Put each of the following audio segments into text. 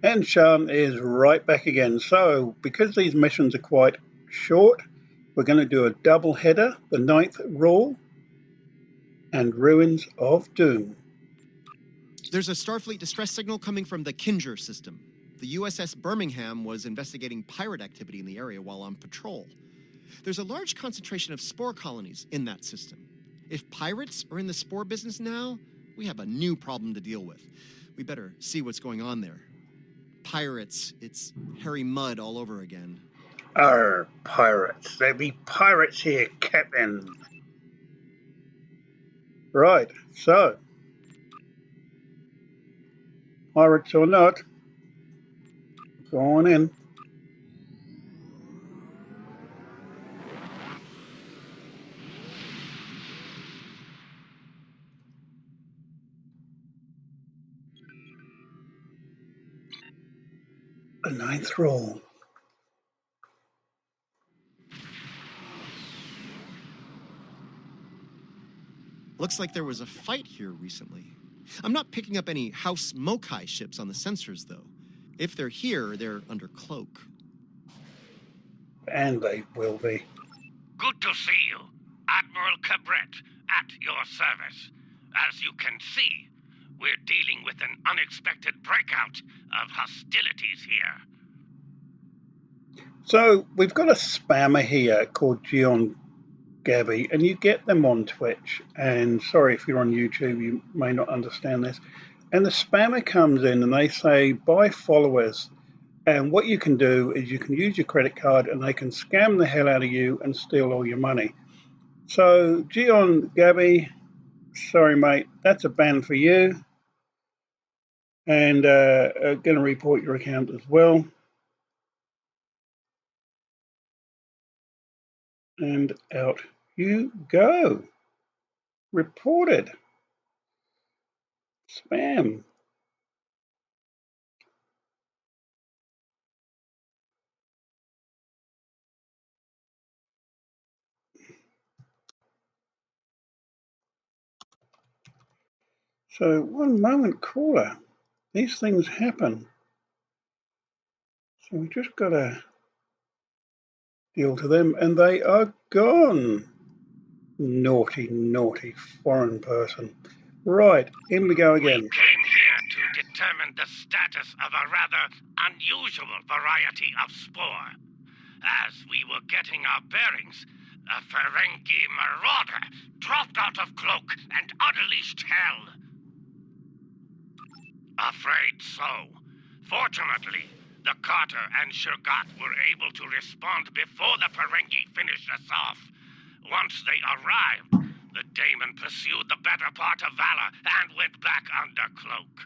And Sean is right back again. So, because these missions are quite short, we're going to do a double header, the ninth rule and Ruins of Doom. There's a Starfleet distress signal coming from the Kinger system. The USS Birmingham was investigating pirate activity in the area while on patrol. There's a large concentration of spore colonies in that system. If pirates are in the spore business now, we have a new problem to deal with. We better see what's going on there. Pirates, it's Harry Mudd all over again. Arr, pirates. There be pirates here, Captain. Right, so, pirates or not, go on in. The ninth rule. Looks like there was a fight here recently. I'm not picking up any House Mokai ships on the sensors, though. If they're here, they're under cloak. And they will be. Good to see you. Admiral Cabret, at your service. As you can see, we're dealing with an unexpected breakout of hostilities here. So, we've got a spammer here called Gion Gabby, and you get them on Twitch. And sorry if you're on YouTube, you may not understand this. And the spammer comes in and they say, buy followers. And what you can do is you can use your credit card and they can scam the hell out of you and steal all your money. So, Gion Gabby, sorry, mate, that's a ban for you. And going to report your account as well. And out you go. Reported. Spam. So, one moment, caller. These things happen. So we just got to deal to them, and they are gone. Naughty, naughty foreign person. Right, in we go again. We came here to determine the status of a rather unusual variety of spore. As we were getting our bearings, a Ferengi marauder dropped out of cloak and unleashed hell. Afraid so. Fortunately, the Carter and Shurgat were able to respond before the Ferengi finished us off. Once they arrived, the Daemon pursued the better part of Valor and went back under cloak.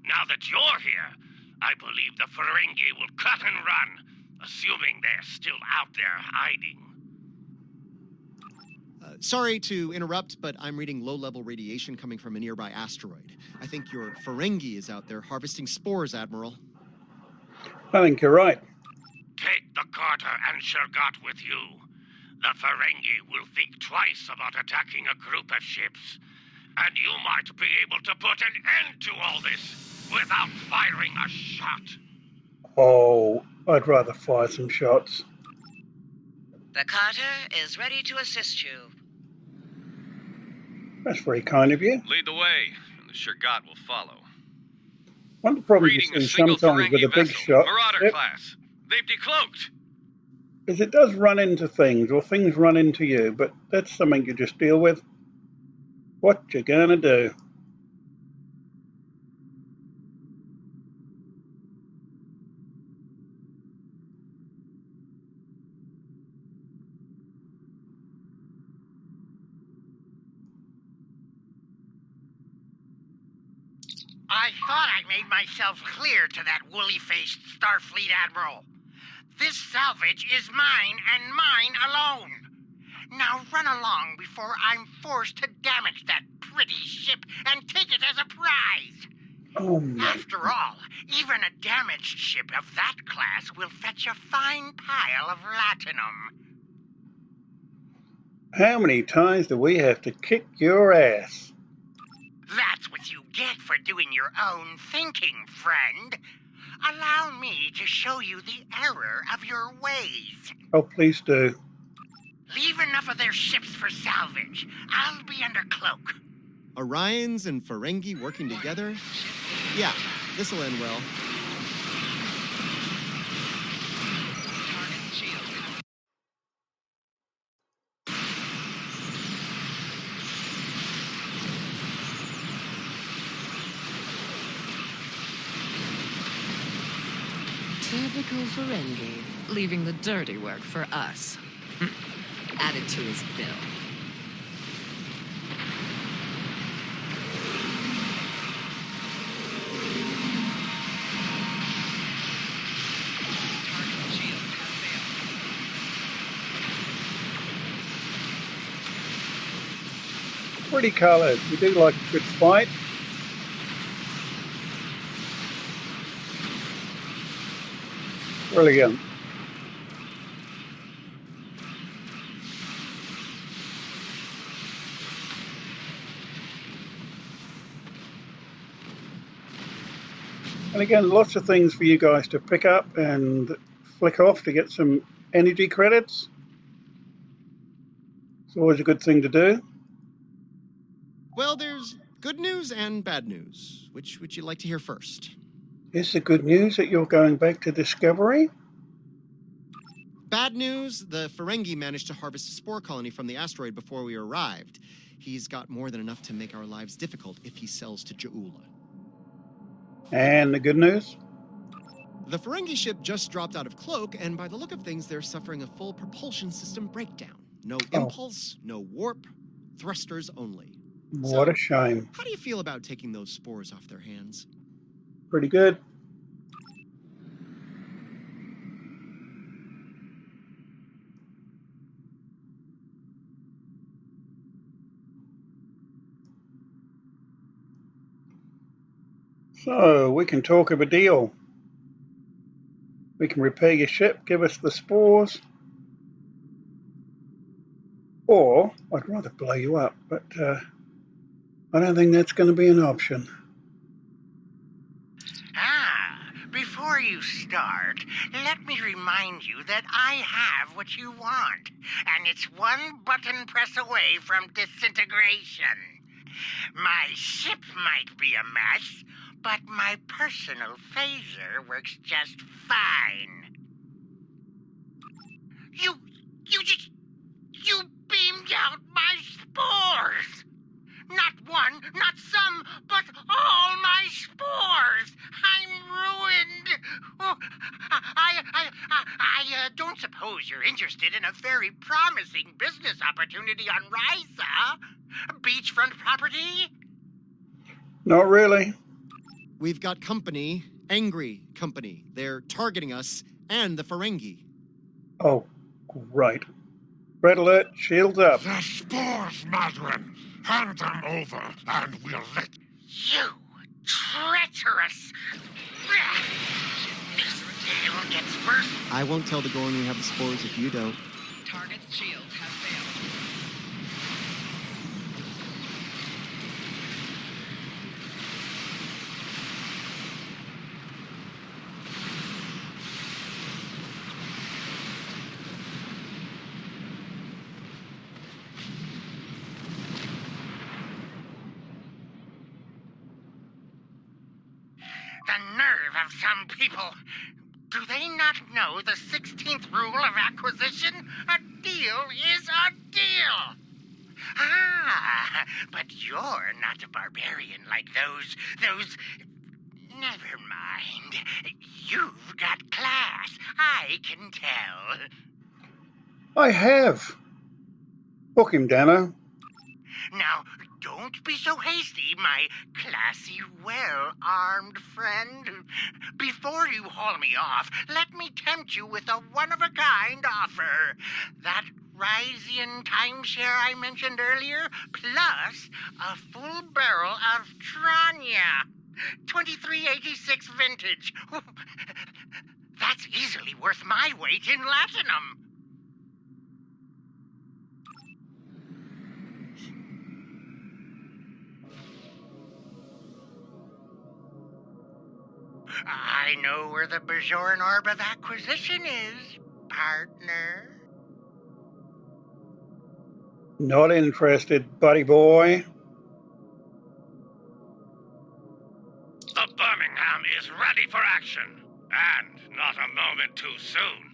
Now that you're here, I believe the Ferengi will cut and run, assuming they're still out there hiding. Sorry to interrupt, but I'm reading low-level radiation coming from a nearby asteroid. I think your Ferengi is out there harvesting spores, Admiral. I think you're right. Take the Carter and Shurgat with you. The Ferengi will think twice about attacking a group of ships, and you might be able to put an end to all this without firing a shot. Oh, I'd rather fire some shots. The Carter is ready to assist you. That's very kind of you. Lead the way, and the Shurgat will follow. One of the problems Reading you a see single sometimes with Ferengi a big vessel, shot Marauder class. They've decloaked. is it does run into things, or things run into you, but that's something you just deal with. What you gonna do? I thought I made myself clear to that woolly-faced Starfleet Admiral. This salvage is mine and mine alone. Now run along before I'm forced to damage that pretty ship and take it as a prize. Oh my. After all, even a damaged ship of that class will fetch a fine pile of latinum. How many times do we have to kick your ass? That's what you get for doing your own thinking, friend. A me to show you the error of your ways. Oh, please do. Leave enough of their ships for salvage. I'll be under cloak. Orions and Ferengi working together? Yeah, this'll end well. Typical Ferengi, leaving the dirty work for us. Add it to his bill. Pretty coloured. We do like a good fight. Brilliant. And again, lots of things for you guys to pick up and flick off to get some energy credits. It's always a good thing to do. Well, there's good news and bad news. Which would you like to hear first? Is the good news that you're going back to Discovery? Bad news, the Ferengi managed to harvest a spore colony from the asteroid before we arrived. He's got more than enough to make our lives difficult if he sells to Ja'ula. And the good news? The Ferengi ship just dropped out of cloak, and by the look of things, they're suffering a full propulsion system breakdown. No impulse, no warp, thrusters only. What a shame. How do you feel about taking those spores off their hands? Pretty good. So, we can talk of a deal. We can repair your ship, give us the spores. Or, I'd rather blow you up, but I don't think that's going to be an option. Before you start, let me remind you that I have what you want, and it's one button press away from disintegration. My ship might be a mess, but my personal phaser works just fine. You beamed out my spores! Not one, not some, but all my spores! I'm ruined! Oh, I don't suppose you're interested in a very promising business opportunity on Risa? Beachfront property? Not really. We've got company, angry company. They're targeting us and the Ferengi. Oh, great. Red alert, shields up. The spores, Madron! Hand them over, and we'll let... You treacherous! This deal gets worse. I won't tell the Gorn we have the spores if you don't. Target's shield has failed. The nerve of some people. Do they not know the 16th rule of acquisition? A deal is a deal. But you're not a barbarian like those... Never mind. You've got class. I can tell. I have. Book him, Dano. Now, don't be so hasty, my classy, well-armed friend. Before you haul me off, let me tempt you with a one-of-a-kind offer. That Ryzian timeshare I mentioned earlier, plus a full barrel of Tranya. 2386 vintage. That's easily worth my weight in latinum. I know where the Bajoran orb of acquisition is, partner. Not interested, buddy boy. The Birmingham is ready for action, and not a moment too soon.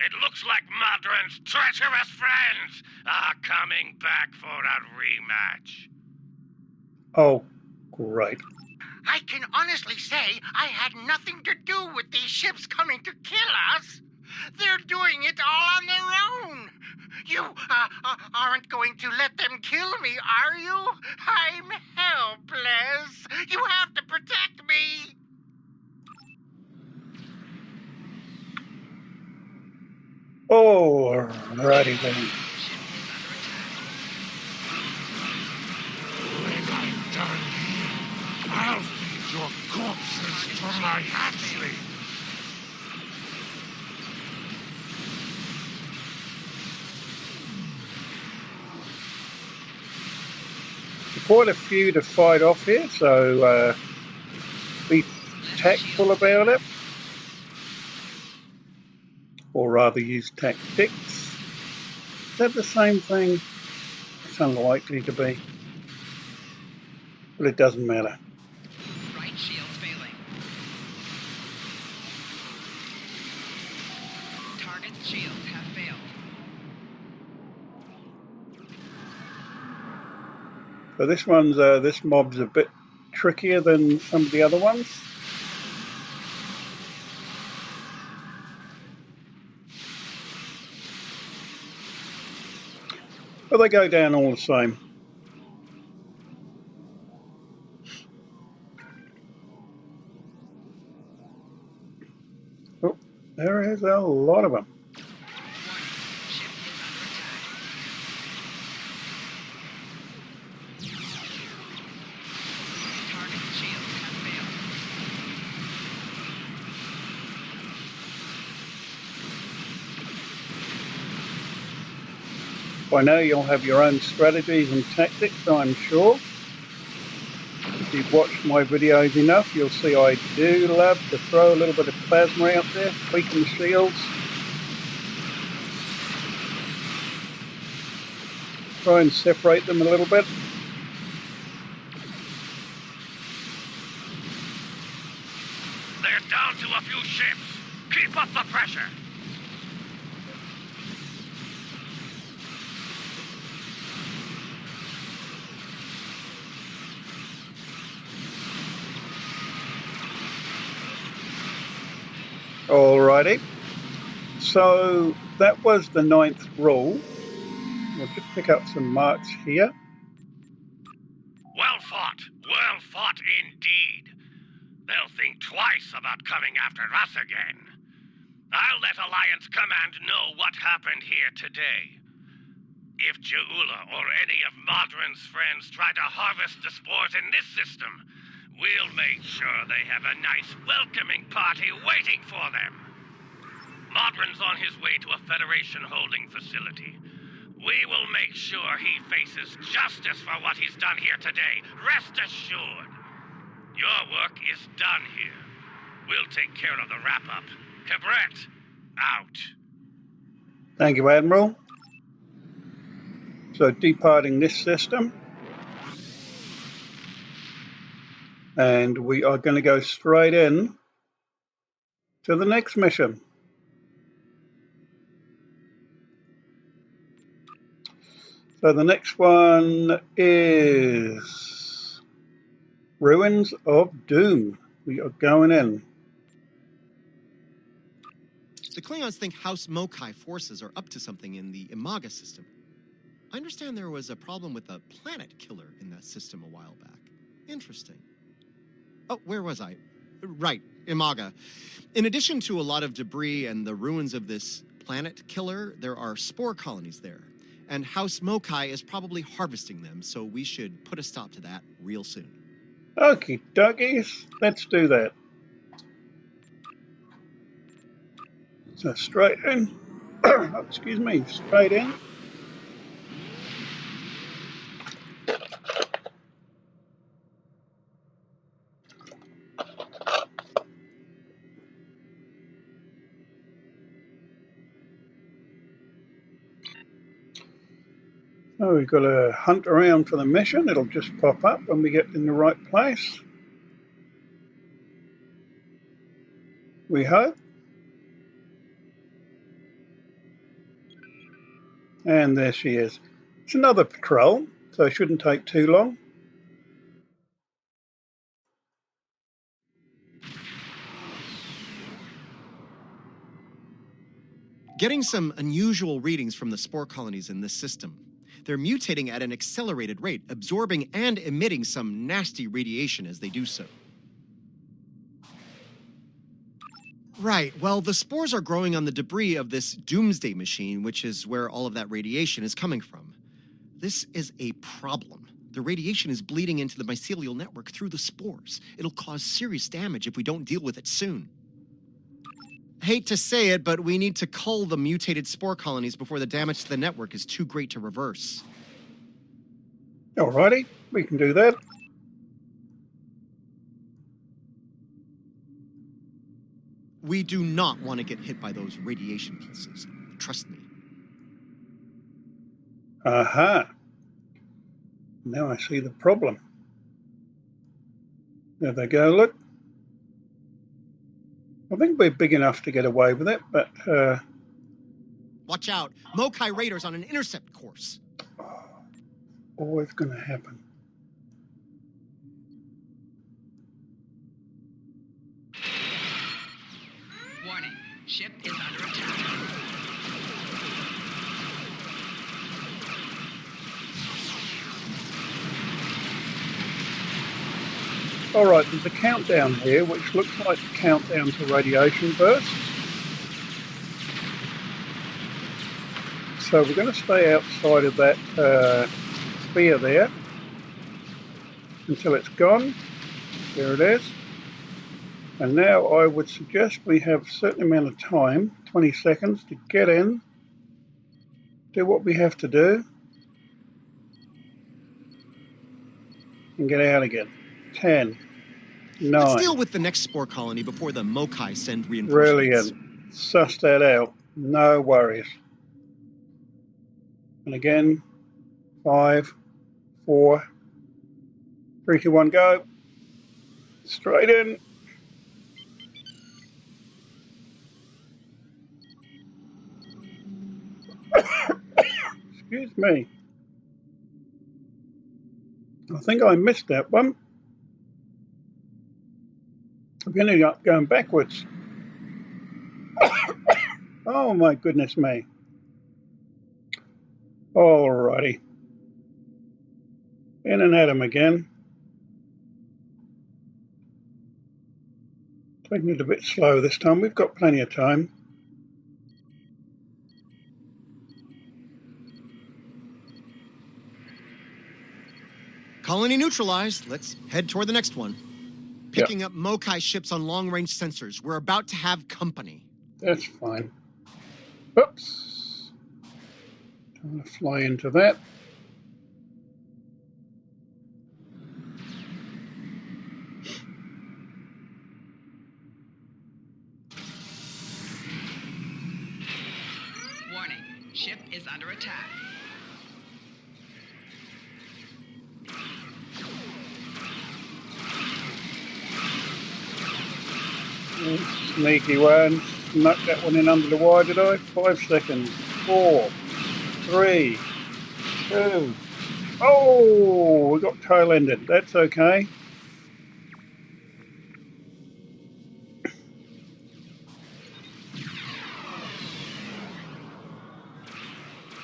It looks like Modron's treacherous friends are coming back for a rematch. Oh, great. I can honestly say I had nothing to do with these ships coming to kill us. They're doing it all on their own. You aren't going to let them kill me, are you? I'm helpless. You have to protect me. Alrighty then. When I'm done here, I'll feed your corpses to my hatchling. Quite a few to fight off here, so be tactful about it. Or rather use tactics. Is that the same thing? It's unlikely to be. But it doesn't matter. Right shield's failing. Target's shields have failed. So this mob's a bit trickier than some of the other ones. But they go down all the same. Oh, there is a lot of them. Ship is under attack. Target's shields have failed. By now you'll have your own strategies and tactics, I'm sure. If you've watched my videos enough, you'll see I do love to throw a little bit of plasma out there, weaken the shields. Try and separate them a little bit. They're down to a few ships. Keep up the pressure. Alrighty. So that was the 9th rule. We'll just pick up some marks here. Well fought indeed. They'll think twice about coming after us again. I'll let Alliance Command know what happened here today. If Jeula or any of Modron's friends try to harvest the spores in this system, we'll make sure they have a nice welcoming party waiting for them. Modron's on his way to a Federation holding facility. We will make sure he faces justice for what he's done here today. Rest assured. Your work is done here. We'll take care of the wrap-up. Cabret, out. Thank you, Admiral. So departing this system. And we are going to go straight in to the next mission. So the next one is Ruins of Doom. We are going in. The Klingons think House Mokai forces are up to something in the Imaga system. I understand there was a problem with a planet killer in that system a while back. Interesting. Oh, where was I? Right, Imaga. In addition to a lot of debris and the ruins of this planet killer, there are spore colonies there. And House Mokai is probably harvesting them, so we should put a stop to that real soon. Okie dokies, let's do that. So straight in. Excuse me, straight in. Oh, we've got to hunt around for the mission. It'll just pop up when we get in the right place. We hope. And there she is. It's another patrol, so it shouldn't take too long. Getting some unusual readings from the spore colonies in this system. They're mutating at an accelerated rate, absorbing and emitting some nasty radiation as they do so. Right, well, the spores are growing on the debris of this doomsday machine, which is where all of that radiation is coming from. This is a problem. The radiation is bleeding into the mycelial network through the spores. It'll cause serious damage if we don't deal with it soon. Hate to say it, but we need to cull the mutated spore colonies before the damage to the network is too great to reverse. Alrighty, we can do that. We do not want to get hit by those radiation pulses. Trust me. Aha. Now I see the problem. There they go, look. I think we're big enough to get away with it, but... Watch out. Mokai Raiders on an intercept course. always going to happen. Warning, ship is under attack. All right, there's a countdown here, which looks like the countdown to radiation burst. So we're going to stay outside of that sphere there until it's gone. There it is. And now I would suggest we have a certain amount of time, 20 seconds, to get in, do what we have to do, and get out again. 10, 9. Let's deal with the next spore colony before the Mokai send reinforcements. Brilliant. Suss that out. No worries. And again, 5, 4, 3, 2, 1, go. Straight in. Excuse me. I think I missed that one. I'm ending up going backwards. Oh my goodness me. Alrighty. In and at 'em again. Taking it a bit slow this time. We've got plenty of time. Colony neutralized. Let's head toward the next one. Picking up Mokai ships on long-range sensors. We're about to have company. That's fine. Oops. Don't want to fly into that. Warning, ship is under attack. Sneaky one. Snuck that one in under the wire, did I? 5 seconds. 4, 3, 2. Oh, we got tail ended. That's okay.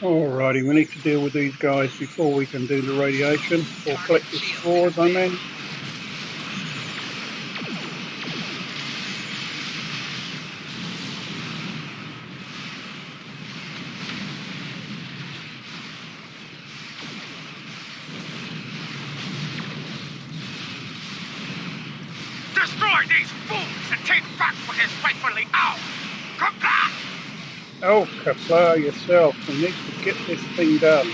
Alrighty, we need to deal with these guys before we can do the radiation, or collect the spores, I mean. Destroy these fools and take back what is rightfully ours! Comply! Oh, kapla yourself. We need to get this thing done.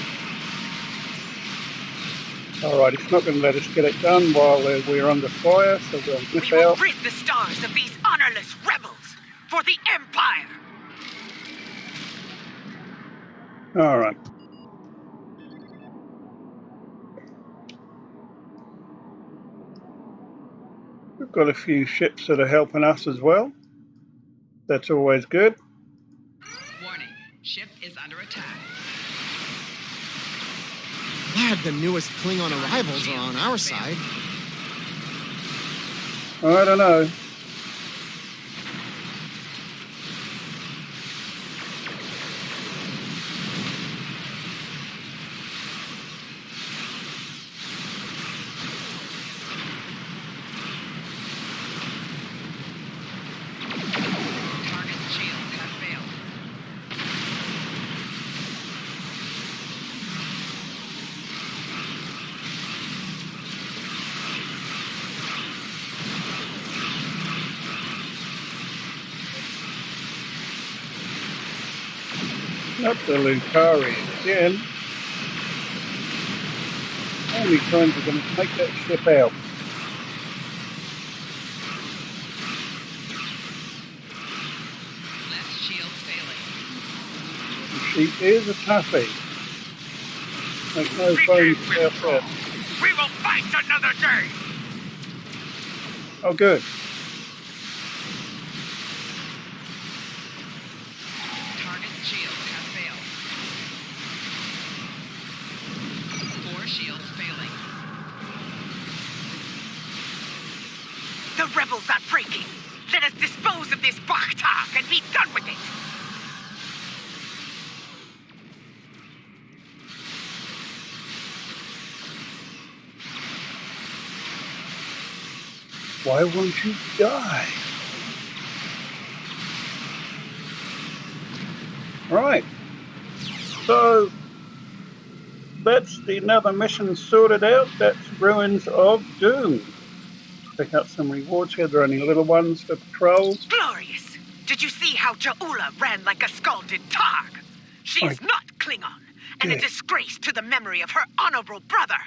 Alright, it's not going to let us get it done while we're under fire, so we'll miss We will out. rid the stars of these honorless rebels for the Empire! Alright. got a few ships that are helping us as well. That's always good. Warning. Ship is under attack. Glad the newest Klingon arrivals are on our side. I don't know. Target's shields have failed. Not the Lucari again. How many times are going to take that ship out? Left shield failing. She is a toughie. Make no bones about that. We will fight another day! Oh, good. Target's shields have failed. 4 shields failing. The rebels are breaking. Let us dispose of this Bakhtak and be done with it. Why won't you die? Right. So that's another mission sorted out. That's Ruins of Doom. Pick up some rewards here. There are only little ones for patrols. Glorious! Did you see how Ja'ula ran like a scalded Targ? She is not Klingon, and a Good. disgrace to the memory of her honorable brother.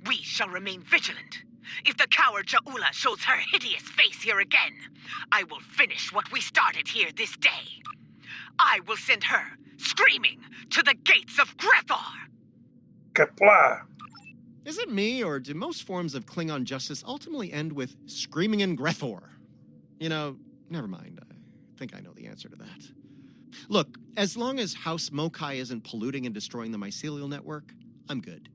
We shall remain vigilant. If the coward Ja'ula shows her hideous face here again, I will finish what we started here this day. I will send her, screaming, to the gates of Grethor. Kapla! Is it me, or do most forms of Klingon justice ultimately end with screaming in Grethor? You know, never mind. I think I know the answer to that. Look, as long as House Mokai isn't polluting and destroying the mycelial network, I'm good.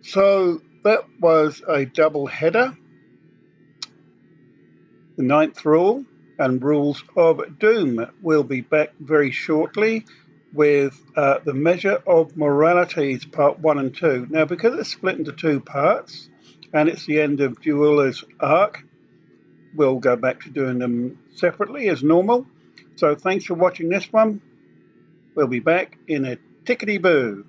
So that was a double header. The 9th rule and Rules of Doom. We'll be back very shortly with the Measure of Moralities, part 1 and 2. Now, because it's split into 2 parts and it's the end of Ja'ula's arc, we'll go back to doing them separately as normal. So thanks for watching this one. We'll be back in a tickety-boo.